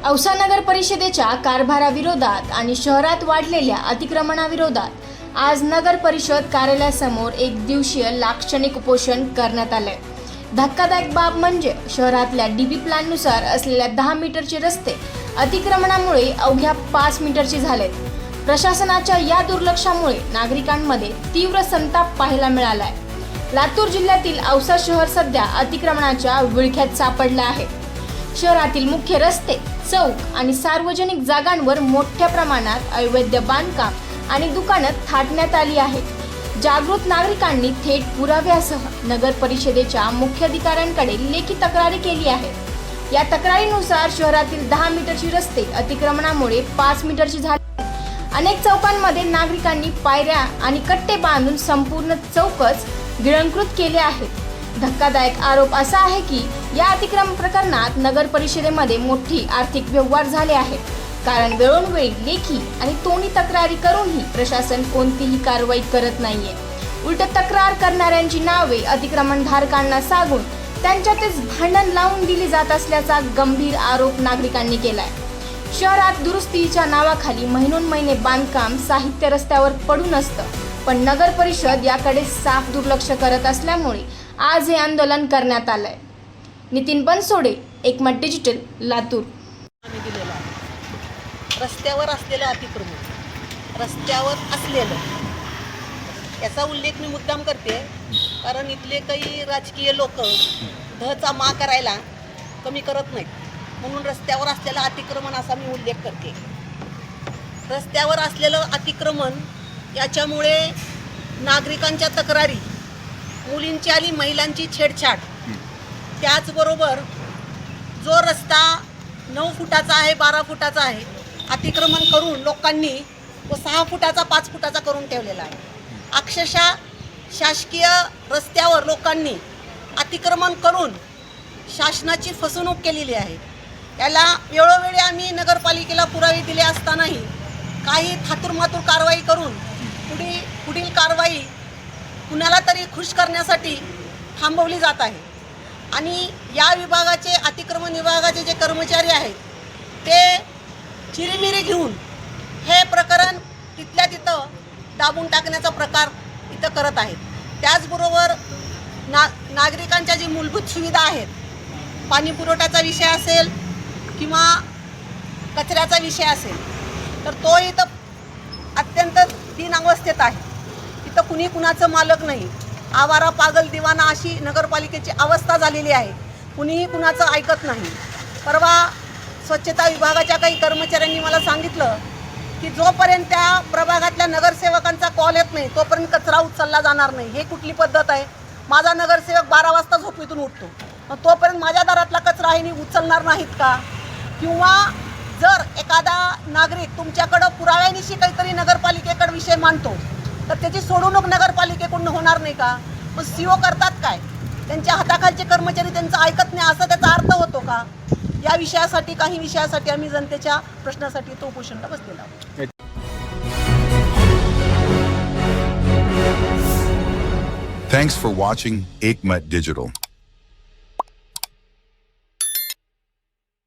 औसा नगर परिषदेच्या कारभाराविरोधात आणि शहरात वाढलेल्या अतिक्रमणाविरोधात आज नगर परिषद कार्यालयासमोर एक दिवसीय लाक्षणिक उपोषण करण्यात आले। धक्कादायक बाब म्हणजे शहरातल्या डीबी प्लॅननुसार असलेल्या 10 मीटरचे रस्ते अतिक्रमणामुळे अवघ्या 5 मीटरचे झालेत। प्रशासनाच्या या दुर्लक्षामुळे नागरिकांमध्ये तीव्र संताप पाहायला मिळालाय। लातूर जिल्ह्यातील औसा शहर सध्या अतिक्रमणाच्या विळख्यात सापडले आहे। शहरातील मुख्य रस्ते, चौक आणि सार्वजनिक जागांवर मोठ्या प्रमाणात अवैध बांधकाम आणि दुकानं थाटण्यात आली आहेत। जागृत नागरिकांनी थेट पुराव्यासह नगर परिषदेच्या मुख्याधिकाऱ्यांकडे लेखी तक्रारी केली आहे। या तक्रारीनुसार शहरातील 10 मीटरचे रस्ते अतिक्रमणामुळे 5 मीटरचे झाले। अनेक चौकांमध्ये नागरिकांनी पायऱ्या आणि कट्टे बांधून संपूर्ण चौकच गिळंकृत केले आहेत। धक्कादायक आरोप असा आहे की या अतिक्रमण प्रकरणात नगर परिषदेमध्ये मोठी आर्थिक व्यवहार झाले आहेत, कारण वेळोवेळी लेखी आणि तोंडी तक्रारी करूनही प्रशासन कोणतीही कारवाई करत नाहीये। उलट तक्रार करणाऱ्यांची नावे अतिक्रमणधारकांना सांगून त्यांच्यातच भांडण लावून दिली जात असल्याचा गंभीर आरोप नागरिकांनी केलाय। शहरात दुरुस्तीच्या नावाखाली महिने बांधकाम साहित्य रस्त्यावर पडून असतं, पण नगर परिषद याकडे साफ दुर्लक्ष करत असल्यामुळे आज हे आंदोलन करण्यात आलंय। नितीन बनसोडे, एकमत डिजिटल, लातूर। रस्त्यावर असलेलं अतिक्रमण, रस्त्यावर असलेलं याचा उल्लेख मी मुद्दाम करते, कारण इथले काही राजकीय लोक धचा मा करायला कमी करत नाहीत, म्हणून रस्त्यावर असलेलं अतिक्रमण असा मी उल्लेख करते। रस्त्यावर असलेलं अतिक्रमण याच्यामुळे नागरिकांच्या तक्रारी, मुलींची आणि महिलांची छेडछाड, त्याचबरोबर जो रस्ता 9 फुटाचा आहे, 12 फुटाचा आहे, अतिक्रमण करून लोकांनी तो 6 फुटाचा 5 फुटाचा करून ठेवलेला आहे। अक्षरशः शासकीय रस्त्यावर लोकांनी अतिक्रमण करून शासनाची फसवणूक केलेली आहे। याला वेळोवेळी आम्ही नगरपालिकेला पुरावे दिले असतानाही काही थातुरमातुर कारवाई करून पुढील कारवाई कुणाला तरी खुश करण्यासाठी थांबवली जात आहे। आणि या विभागाचे, अतिक्रमण विभागाचे जे कर्मचारी आहेत ते चिरीमिरी घेऊन हे प्रकरण तिथल्या तिथं दाबून टाकण्याचा प्रकार इथं करत आहेत। त्याचबरोबर नागरिकांच्या जी मूलभूत सुविधा आहेत, पाणी पुरवठ्याचा विषय असेल किंवा कचऱ्याचा विषय असेल, तर तो इथं अत्यंत दीन अवस्थेत आहे। इथं कुणी कुणाचं मालक नाही, आवारा पागल दिवाना अशी नगरपालिकेची अवस्था झालेली आहे। कुणीही कुणाचं ऐकत नाही। परवा स्वच्छता विभागाच्या काही कर्मचाऱ्यांनी मला सांगितलं की जोपर्यंत त्या प्रभागातल्या नगरसेवकांचा कॉल येत नाही तोपर्यंत कचरा उचलला जाणार नाही। हे कुठली पद्धत आहे? माझा नगरसेवक 12 वाजता झोपेतून उठतो, मग तोपर्यंत माझ्या दारातला कचरा हे उचलणार नाहीत का? किंवा जर एखादा नागरिक तुमच्याकडं पुराव्यानिशी काहीतरी नगरपालिकेकडे विषय मांडतो तर त्याची सोडवणूक नगरपालिकेकडून होणार नाही का? मग सीओ करतात काय? त्यांच्या हाताखालचे कर्मचारी त्यांचं ऐकत नाही असा त्याचा अर्थ होतो का? या विषयासाठी, काही विषयासाठी आम्ही जनतेच्या प्रश्नासाठी तो उपोषणाला बसलेला आहोत। Thanks for watching Ekmat Digital.